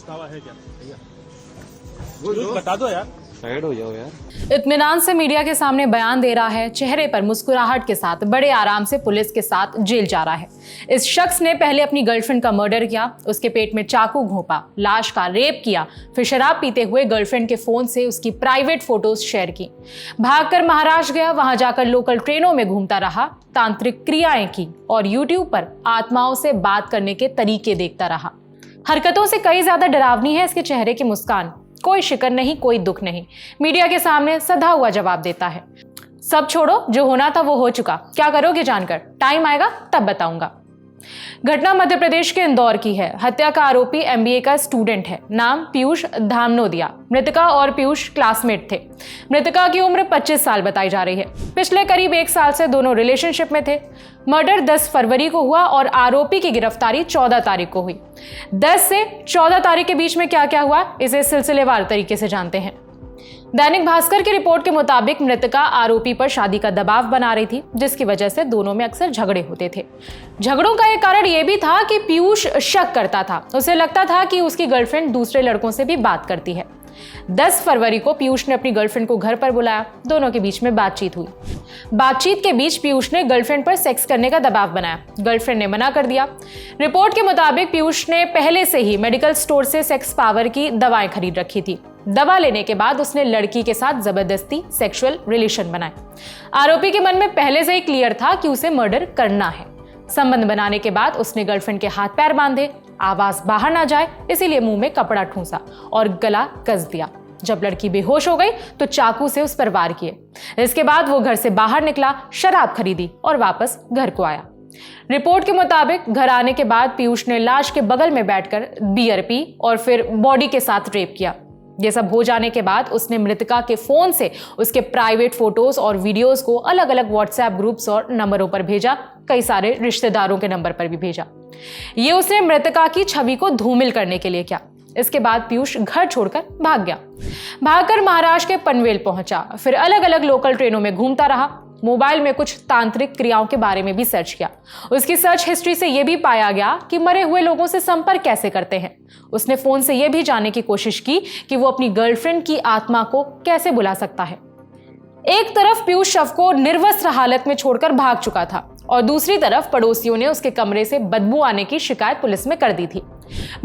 पछतावा है क्या भैया? बता दो यार, साइड हो जाओ यार। इत्मीनान से मीडिया के सामने बयान दे रहा है, चेहरे पर मुस्कुराहट के साथ बड़े आराम से पुलिस के साथ जेल जा रहा है। इस शख्स ने पहले अपनी गर्लफ्रेंड का मर्डर किया, उसके पेट में चाकू घोंपा, लाश का रेप किया, फिर शराब पीते हुए गर्लफ्रेंड के फोन से उसकी प्राइवेट फोटोज शेयर की। भागकर महाराष्ट्र गया, वहां जाकर लोकल ट्रेनों में घूमता रहा, तांत्रिक क्रियाएं की और यूट्यूब पर आत्माओं से बात करने के तरीके देखता रहा। हरकतों से कई ज्यादा डरावनी है इसके चेहरे की मुस्कान। कोई शिकन नहीं, कोई दुख नहीं, मीडिया के सामने सधा हुआ जवाब देता है। सब छोड़ो, जो होना था वो हो चुका, क्या करोगे जानकर? टाइम आएगा तब बताऊंगा। घटना मध्य प्रदेश के इंदौर की है। हत्या का आरोपी एमबीए का स्टूडेंट है, नाम पीयूष धामनोदिया। मृतका और पीयूष क्लासमेट थे। मृतका की उम्र 25 साल बताई जा रही है। पिछले करीब 1 साल से दोनों रिलेशनशिप में थे। मर्डर 10 फरवरी को हुआ और आरोपी की गिरफ्तारी 14 तारीख को हुई। 10 से 14 तारीख के बीच में क्या क्या हुआ, इसे सिलसिलेवार तरीके से जानते हैं। दैनिक भास्कर की रिपोर्ट के मुताबिक मृतका आरोपी पर शादी का दबाव बना रही थी, जिसकी वजह से दोनों में अक्सर झगड़े होते थे। झगड़ों का एक कारण यह भी था कि पीयूष शक करता था, उसे लगता था कि उसकी गर्लफ्रेंड दूसरे लड़कों से भी बात करती है। 10 फरवरी को पीयूष ने अपनी गर्लफ्रेंड को घर पर बुलाया, दोनों के बीच में बातचीत हुई। बातचीत के बीच पीयूष ने गर्लफ्रेंड पर सेक्स करने का दबाव बनाया, गर्लफ्रेंड ने मना कर दिया। रिपोर्ट के मुताबिक पीयूष ने पहले से ही मेडिकल स्टोर से सेक्स पावर की दवाएं खरीद रखी थी। दवा लेने के बाद उसने लड़की के साथ जबरदस्ती सेक्सुअल रिलेशन बनाए। आरोपी के मन में पहले से ही क्लियर था कि उसे मर्डर करना है। संबंध बनाने के बाद उसने गर्लफ्रेंड के हाथ पैर बांधे, आवाज बाहर ना जाए इसीलिए मुंह में कपड़ा ठूंसा और गला कस दिया। जब लड़की बेहोश हो गई तो चाकू से उस पर वार किए। इसके बाद वो घर से बाहर निकला, शराब खरीदी और वापस घर को आया। रिपोर्ट के मुताबिक घर आने के बाद पीयूष ने लाश के बगल में बैठकर बियर पी और फिर बॉडी के साथ रेप किया। ये सब हो जाने के बाद उसने मृतका के फोन से उसके प्राइवेट फोटोज और वीडियोस को अलग अलग व्हाट्सएप ग्रुप्स और नंबरों पर भेजा, कई सारे रिश्तेदारों के नंबर पर भी भेजा। ये उसने मृतका की छवि को धूमिल करने के लिए किया। इसके बाद पीयूष घर छोड़कर भाग गया। भागकर महाराष्ट्र के पनवेल पहुंचा, फिर अलग अलग लोकल ट्रेनों में घूमता रहा। मोबाइल में कुछ तांत्रिक क्रियाओं के बारे में भी सर्च किया। उसकी सर्च हिस्ट्री से यह भी पाया गया कि मरे हुए लोगों से संपर्क कैसे करते हैं। उसने फोन से यह भी जानने की कोशिश की कि वो अपनी गर्लफ्रेंड की आत्मा को कैसे बुला सकता है। एक तरफ पीयूष शव को निर्वस्त्र हालत में छोड़कर भाग चुका था और दूसरी तरफ पड़ोसियों ने उसके कमरे से बदबू आने की शिकायत पुलिस में कर दी थी।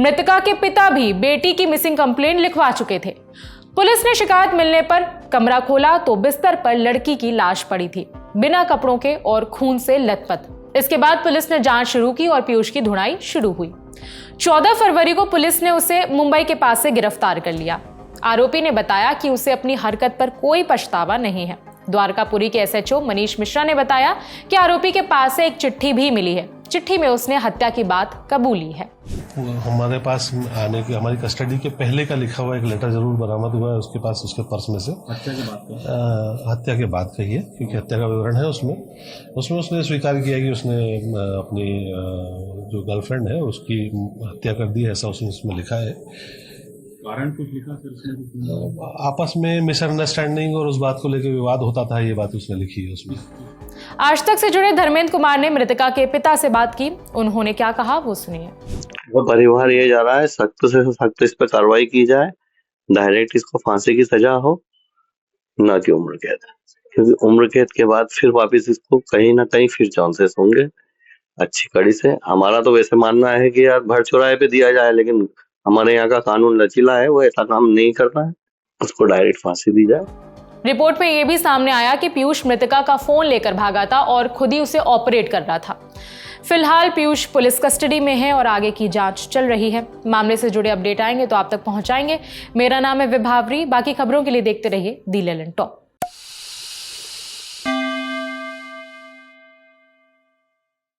मृतका के पिता भी बेटी की मिसिंग कंप्लेंट लिखवा चुके थे। पुलिस ने शिकायत मिलने पर कमरा खोला तो बिस्तर पर लड़की की लाश पड़ी थी, बिना कपड़ों के और खून से लथपथ। इसके बाद पुलिस ने जांच शुरू की और पीयूष की धुनाई शुरू हुई। 14 फरवरी को पुलिस ने उसे मुंबई के पास से गिरफ्तार कर लिया। आरोपी ने बताया कि उसे अपनी हरकत पर कोई पछतावा नहीं है। द्वारकापुरी के एसएचओ मनीष मिश्रा ने बताया कि आरोपी के पास से एक चिट्ठी भी मिली है। चिट्ठी में उसने हत्या की बात कबूली है। हमारे पास आने के, हमारी कस्टडी के पहले का लिखा हुआ एक लेटर जरूर बरामद हुआ है उसके पास, उसके पर्स में से। हत्या के बाद का ही है, क्योंकि हत्या का विवरण है उसमें उसने स्वीकार किया कि उसने अपनी जो गर्लफ्रेंड है उसकी हत्या कर दी है, ऐसा उसने उसमें लिखा है। कारण कुछ लिखा फिर उसने? आपस में मिसअंडरस्टैंडिंग और उस बात को लेकर विवाद होता था, ये बात उसने लिखी है उसमें। आज तक से जुड़े धर्मेंद्र कुमार ने मृतका के पिता से बात की, उन्होंने क्या कहा वो सुनिए। वो परिवार ये जा रहा है सख्त से सख्त इस पर कार्रवाई की जाए, डायरेक्ट इसको फांसी की सजा हो, ना कि उम्र कैद, क्योंकि उम्र कैद के बाद फिर वापस इसको कहीं ना कहीं फिर चांसेस होंगे अच्छी कड़ी से। हमारा तो वैसे मानना है कि यार भर चौराहे पे दिया जाए, लेकिन हमारे यहाँ का कानून लचीला है, वो ऐसा काम नहीं करता है, उसको डायरेक्ट फांसी दी जाए। रिपोर्ट में यह भी सामने आया कि पीयूष मृतका का फोन लेकर भागा था और खुद ही उसे ऑपरेट कर रहा था। फिलहाल पीयूष पुलिस कस्टडी में है और आगे की जांच चल रही है। मामले से जुड़े अपडेट आएंगे तो आप तक पहुंचाएंगे। मेरा नाम है विभावरी। बाकी खबरों के लिए देखते रहिए दी ललन टॉप।